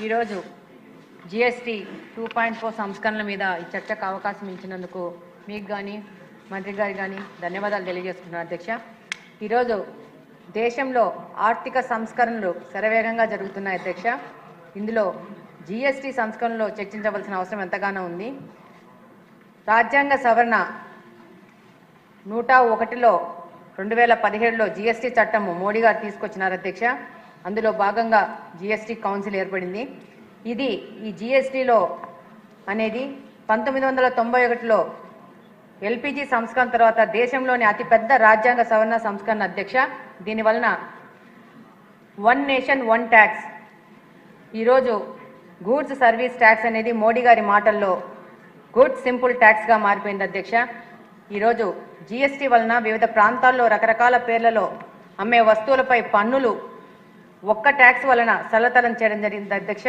ఈరోజు జిఎస్టీ 2.4 సంస్కరణల మీద ఈ చర్చకు అవకాశం ఇచ్చినందుకు మీకు కానీ మంత్రి గారికి కానీ ధన్యవాదాలు తెలియజేస్తున్నాను అధ్యక్ష. ఈరోజు దేశంలో ఆర్థిక సంస్కరణలు శరవేగంగా జరుగుతున్నాయి అధ్యక్ష. ఇందులో జిఎస్టీ సంస్కరణలో చర్చించవలసిన అవసరం ఎంతగానో ఉంది. రాజ్యాంగ సవరణ 101లో 2017లో జిఎస్టీ చట్టం మోడీ గారు తీసుకొచ్చినారు అధ్యక్ష. అందులో భాగంగా జిఎస్టీ కౌన్సిల్ ఏర్పడింది. ఈ జిఎస్టీలో అనేది 1991లో ఎల్పిజి సంస్కరణ తర్వాత దేశంలోని అతిపెద్ద రాజ్యాంగ సవరణ సంస్కరణ అధ్యక్ష. దీనివలన వన్ నేషన్ వన్ ట్యాక్స్, ఈరోజు గూడ్స్ సర్వీస్ ట్యాక్స్ అనేది మోడీ గారి మాటల్లో గుడ్ సింపుల్ ట్యాక్స్గా మారిపోయింది అధ్యక్ష. ఈరోజు జిఎస్టీ వలన వివిధ ప్రాంతాల్లో రకరకాల పేర్లలో అమ్మే వస్తువులపై పన్నులు ఒక్క ట్యాక్స్ వలన సరళతరం చేయడం జరిగింది అధ్యక్ష.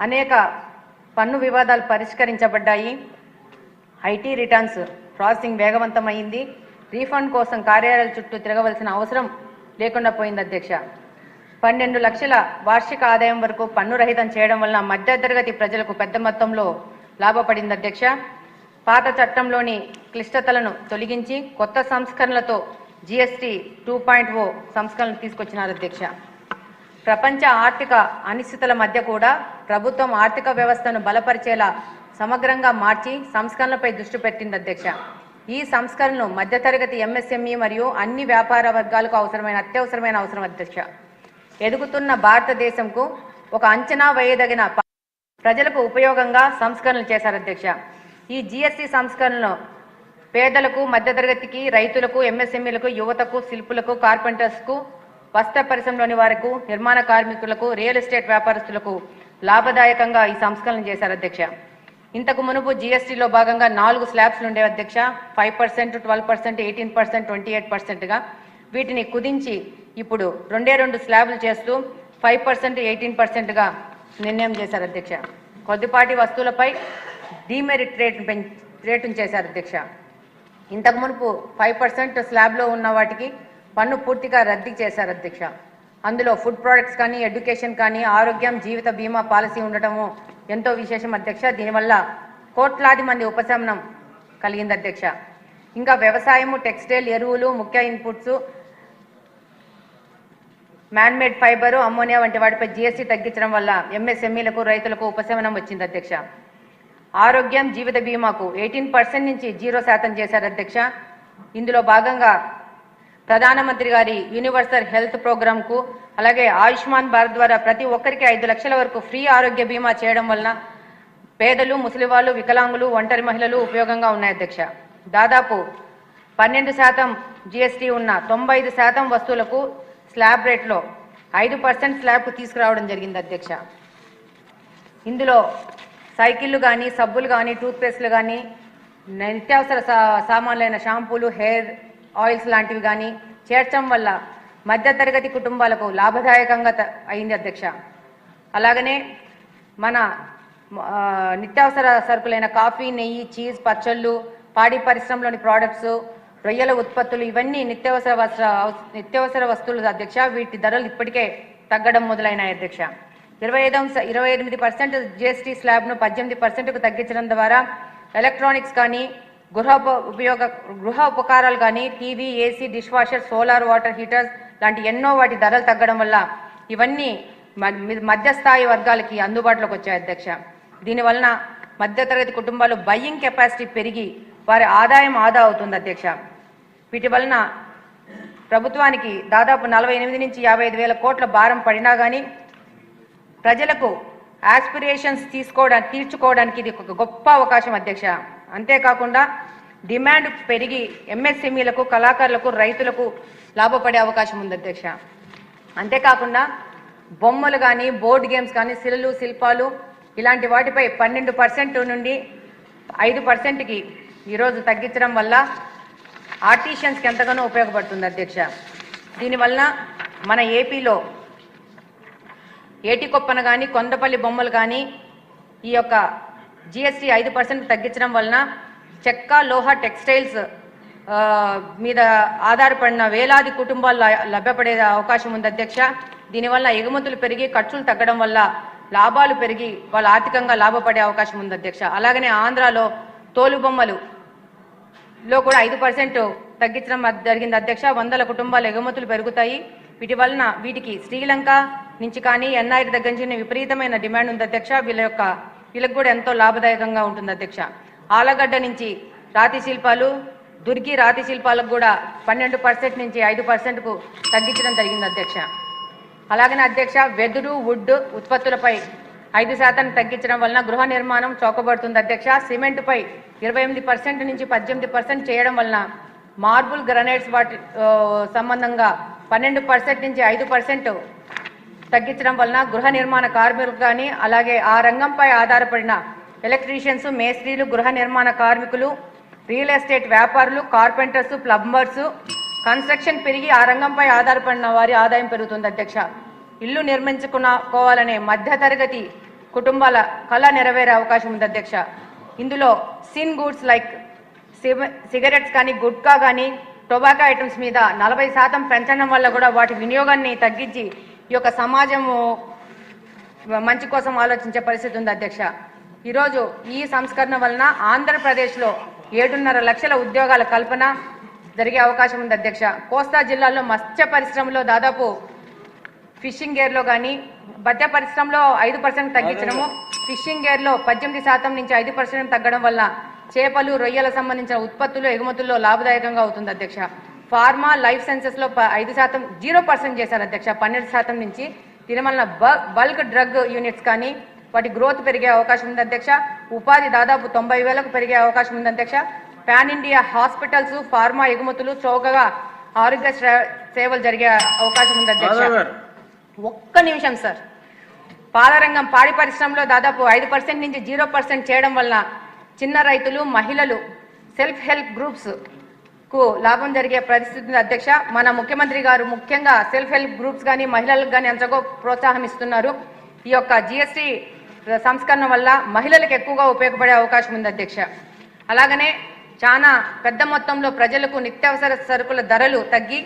అనేక పన్ను వివాదాలు పరిష్కరించబడ్డాయి. ఐటీ రిటర్న్స్ ప్రాసెసింగ్ వేగవంతమైంది. రీఫండ్ కోసం కార్యాలయాల చుట్టూ తిరగవలసిన అవసరం లేకుండా పోయింది అధ్యక్ష. 12 లక్షల వార్షిక ఆదాయం వరకు పన్ను రహితం చేయడం వలన మధ్యతరగతి ప్రజలకు పెద్ద మొత్తంలో లాభపడింది అధ్యక్ష. పాత చట్టంలోని క్లిష్టతలను తొలగించి కొత్త సంస్కరణలతో జిఎస్టీ 2.0 సంస్కరణలు తీసుకొచ్చినారు అధ్యక్ష. ప్రపంచ ఆర్థిక అనిశ్చితుల మధ్య కూడా ప్రభుత్వం ఆర్థిక వ్యవస్థను బలపరిచేలా సమగ్రంగా మార్చి సంస్కరణలపై దృష్టి పెట్టింది అధ్యక్ష. ఈ సంస్కరణలు మధ్యతరగతి ఎంఎస్ఎంఈ మరియు అన్ని వ్యాపార వర్గాలకు అత్యవసరమైన అవసరం అధ్యక్ష. ఎదుగుతున్న భారతదేశంకు ఒక అంచనా వేయదగిన ప్రజలకు ఉపయోగంగా సంస్కరణలు చేశారు అధ్యక్ష. ఈ జిఎస్టీ సంస్కరణలో పేదలకు, మధ్యతరగతికి, రైతులకు, ఎంఎస్ఎంఈలకు, యువతకు, శిల్పులకు, కార్పెంటర్స్కు, వస్త్ర పరిశ్రమలోని వారికి, నిర్మాణ కార్మికులకు, రియల్ ఎస్టేట్ వ్యాపారస్తులకు లాభదాయకంగా ఈ సంస్కరణలు చేశారు అధ్యక్ష. ఇంతకు మునుపు జిఎస్టీలో భాగంగా 4 స్లాబ్స్లు ఉండేవి అధ్యక్ష. 5%, 12%, 18%, 28%గా వీటిని కుదించి ఇప్పుడు 2 స్లాబ్లు చేస్తూ 5%, 18%గా నిర్ణయం చేశారు అధ్యక్ష. కొద్దిపాటి వస్తువులపై డీమెరిట్ రేటును చేశారు అధ్యక్ష. ఇంతకు మునుపు 5% స్లాబ్లో ఉన్న వాటికి పన్ను పూర్తిగా రద్దు చేశారు అధ్యక్ష. అందులో ఫుడ్ ప్రోడక్ట్స్ కానీ, ఎడ్యుకేషన్ కానీ, ఆరోగ్యం, జీవిత బీమా పాలసీ ఉండటము ఎంతో విశేషం అధ్యక్ష. దీనివల్ల కోట్లాది మంది ఉపశమనం కలిగింది అధ్యక్ష. ఇంకా వ్యవసాయము, టెక్స్టైల్, ఎరువులు, ముఖ్య ఇన్పుట్స్, మ్యాన్మేడ్ ఫైబరు, అమ్మోనియా వంటి వాటిపై జిఎస్టీ తగ్గించడం వల్ల ఎంఎస్ఎంఈలకు, రైతులకు ఉపశమనం వచ్చింది అధ్యక్ష. ఆరోగ్యం, జీవిత బీమాకు 18% నుంచి 0% చేశారు అధ్యక్ష. ఇందులో భాగంగా ప్రధానమంత్రి గారి యూనివర్సల్ హెల్త్ ప్రోగ్రాంకు, అలాగే ఆయుష్మాన్ భారత్ ద్వారా ప్రతి ఒక్కరికి 5 లక్షల వరకు ఫ్రీ ఆరోగ్య బీమా చేయడం వలన పేదలు, ముసలివాళ్ళు, వికలాంగులు, ఒంటరి మహిళలు ఉపయోగంగా ఉన్నాయి అధ్యక్ష. దాదాపు 12% జిఎస్టీ ఉన్న 95% వస్తువులకు స్లాబ్ రేట్లో 5% స్లాబ్కు తీసుకురావడం జరిగింది అధ్యక్ష. ఇందులో సైకిళ్ళు కానీ, సబ్బులు కానీ, టూత్పేస్ట్లు కానీ, నిత్యావసర సామాన్లైన షాంపూలు, హెయిర్ ఆయిల్స్ లాంటివి కానీ చేర్చడం వల్ల మధ్యతరగతి కుటుంబాలకు లాభదాయకంగా అయింది అధ్యక్ష. అలాగనే మన నిత్యావసర సరుకులైన కాఫీ, నెయ్యి, చీజ్, పచ్చళ్ళు, పాడి పరిశ్రమలోని ప్రోడక్ట్స్, రొయ్యల ఉత్పత్తులు, ఇవన్నీ నిత్యావసర వస్తువులు అధ్యక్ష. వీటి ధరలు ఇప్పటికే తగ్గడం మొదలైనాయి అధ్యక్ష. 28% జిఎస్టీ స్లాబ్ను 18%కు తగ్గించడం ద్వారా ఎలక్ట్రానిక్స్ కానీ, గృహ ఉపకారాలు కానీ, TV, AC, dish washer, solar water heaters లాంటి ఎన్నో వాటి ధరలు తగ్గడం వల్ల ఇవన్నీ మధ్యస్థాయి వర్గాలకి అందుబాటులోకి వచ్చాయి అధ్యక్ష. దీనివలన మధ్యతరగతి కుటుంబాలు బయ్యింగ్ కెపాసిటీ పెరిగి వారి ఆదాయం ఆదా అవుతుంది అధ్యక్ష. వీటి వలన ప్రభుత్వానికి దాదాపు 48 నుంచి 55 వేల కోట్ల భారం పడినా కానీ ప్రజలకు ఆస్పిరేషన్స్ తీర్చుకోవడానికి ఇది ఒక గొప్ప అవకాశం అధ్యక్ష. అంతేకాకుండా డిమాండ్ పెరిగి ఎంఎస్ఎంఈలకు, కళాకారులకు, రైతులకు లాభపడే అవకాశం ఉంది అధ్యక్ష. అంతేకాకుండా బొమ్మలు కానీ, బోర్డు గేమ్స్ కానీ, శిల్పాలు ఇలాంటి వాటిపై 12% నుండి 5%కి ఈరోజు తగ్గించడం వల్ల ఆర్టిషియన్స్కి ఎంతగానో ఉపయోగపడుతుంది అధ్యక్ష. దీనివల్ల మన ఏపీలో ఏటికొప్పన కానీ, కొండపల్లి బొమ్మలు కానీ ఈ యొక్క జిఎస్టీ 5% తగ్గించడం వలన చెక్క, లోహ, టెక్స్టైల్స్ మీద ఆధారపడిన వేలాది కుటుంబాలు లభ్యపడే అవకాశం ఉంది అధ్యక్ష. దీనివల్ల ఎగుమతులు పెరిగి ఖర్చులు తగ్గడం వల్ల లాభాలు పెరిగి వాళ్ళు ఆర్థికంగా లాభపడే అవకాశం ఉంది అధ్యక్ష. అలాగనే ఆంధ్రాలో తోలుబొమ్మలు లో కూడా 5% తగ్గించడం జరిగింది అధ్యక్ష. 100 కుటుంబాల ఎగుమతులు పెరుగుతాయి. వీటి వలన వీటికి శ్రీలంక నుంచి కానీ ఎన్ఐ దగ్గర నుంచి విపరీతమైన డిమాండ్ ఉంది అధ్యక్ష. వీళ్ళకి కూడా ఎంతో లాభదాయకంగా ఉంటుంది అధ్యక్ష. ఆలగడ్డ నుంచి రాతి శిల్పాలు, దుర్గి రాతి శిల్పాలకు కూడా 12% నుంచి 5%కు తగ్గించడం జరిగింది అధ్యక్ష. అలాగనే అధ్యక్ష వెదురు వుడ్ ఉత్పత్తులపై 5% తగ్గించడం వలన గృహ నిర్మాణం చౌకబడుతుంది అధ్యక్ష. సిమెంట్పై 28% నుంచి 18% చేయడం వలన మార్బుల్ గ్రనైట్స్ వాటి సంబంధంగా 12% నుంచి 5% తగ్గించడం వలన గృహ నిర్మాణ కార్మికులు కానీ అలాగే ఆ రంగంపై ఆధారపడిన ఎలక్ట్రీషియన్స్, మేస్త్రీలు, గృహ నిర్మాణ కార్మికులు, రియల్ ఎస్టేట్ వ్యాపారులు, కార్పెంటర్స్, ప్లంబర్స్ కన్స్ట్రక్షన్ పెరిగి ఆ రంగంపై ఆధారపడిన వారి ఆదాయం పెరుగుతుంది అధ్యక్ష. ఇల్లు నిర్మించుకోవాలనే మధ్యతరగతి కుటుంబాల కళ నెరవేరే అవకాశం ఉంది అధ్యక్ష. ఇందులో సిన్ గూడ్స్ లైక్ సిగరెట్స్ కానీ, గుట్కా కానీ, టొబాకో ఐటమ్స్ మీద 40% పెంచడం వల్ల కూడా వాటి వినియోగాన్ని తగ్గించి ఈ యొక్క సమాజము మంచి కోసం ఆలోచించే పరిస్థితి ఉంది అధ్యక్ష. ఈరోజు ఈ సంస్కరణ వలన ఆంధ్రప్రదేశ్లో 7.5 లక్షల ఉద్యోగాల కల్పన జరిగే అవకాశం ఉంది అధ్యక్ష. కోస్తా జిల్లాలో మత్స్య పరిశ్రమలో దాదాపు ఫిషింగ్ గేర్లో కానీ మత్స్య పరిశ్రమలో 5% తగ్గించడము, ఫిషింగ్ గేర్లో 18% నుంచి 5% తగ్గడం వల్ల చేపలు, రొయ్యల సంబంధించిన ఉత్పత్తులు ఎగుమతుల్లో లాభదాయకంగా అవుతుంది అధ్యక్ష. ఫార్మా, లైఫ్ సైన్సెస్లో 5% 0% చేశారు అధ్యక్ష. 12% నుంచి దీనివల్ల బల్క్ డ్రగ్ యూనిట్స్ కానీ వాటి గ్రోత్ పెరిగే అవకాశం ఉంది అధ్యక్ష. ఉపాధి దాదాపు 90,000కు పెరిగే అవకాశం ఉంది అధ్యక్ష. పాన్ ఇండియా హాస్పిటల్స్, ఫార్మా ఎగుమతులు, చౌకగా ఆరోగ్య సేవలు జరిగే అవకాశం ఉంది అధ్యక్ష. ఒక్క నిమిషం సార్. పాలరంగం, పాడి పరిశ్రమలో దాదాపు 5% నుంచి 0% చేయడం వల్ల చిన్న రైతులు, మహిళలు, సెల్ఫ్ హెల్ప్ గ్రూప్స్ కు లాభం జరిగే పరిస్థితి అధ్యక్ష. మన ముఖ్యమంత్రి గారు ముఖ్యంగా సెల్ఫ్ హెల్ప్ గ్రూప్స్ కానీ మహిళలకు కానీ ఎంతగా ప్రోత్సాహం ఇస్తున్నారు. ఈ యొక్క జిఎస్టీ సంస్కరణ వల్ల మహిళలకు ఎక్కువగా ఉపయోగపడే అవకాశం ఉంది అధ్యక్ష. అలాగనే చాలా పెద్ద మొత్తంలో ప్రజలకు నిత్యావసర సరుకుల ధరలు తగ్గి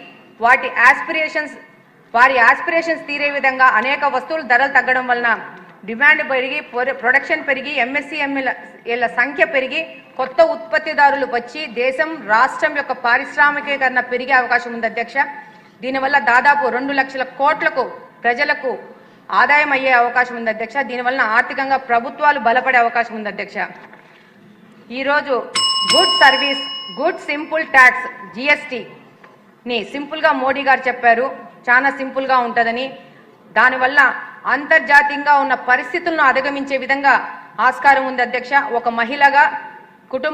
వారి ఆస్పిరేషన్స్ తీరే విధంగా అనేక వస్తువుల ధరలు తగ్గడం వలన డిమాండ్ పెరిగి ప్రొడక్షన్ పెరిగి ఎంఎస్సిఎంఈల సంఖ్య పెరిగి కొత్త ఉత్పత్తిదారులు వచ్చి దేశం, రాష్ట్రం యొక్క పారిశ్రామికీకరణ పెరిగే అవకాశం ఉంది అధ్యక్ష. దీనివల్ల దాదాపు 2 లక్షల కోట్లకు ప్రజలకు ఆదాయం అయ్యే అవకాశం ఉంది అధ్యక్ష. దీనివల్ల ఆర్థికంగా ప్రభుత్వాలు బలపడే అవకాశం ఉంది అధ్యక్ష. ఈరోజు good service, good simple tax జిఎస్టీని సింపుల్గా మోడీ గారు చెప్పారు. చాలా సింపుల్గా ఉంటుందని, దానివల్ల అంతర్జాతీయంగా ఉన్న పరిస్థితులను అధిగమించే విధంగా ఆస్కారం ఉంది అధ్యక్ష. ఒక మహిళగా కుటుంబ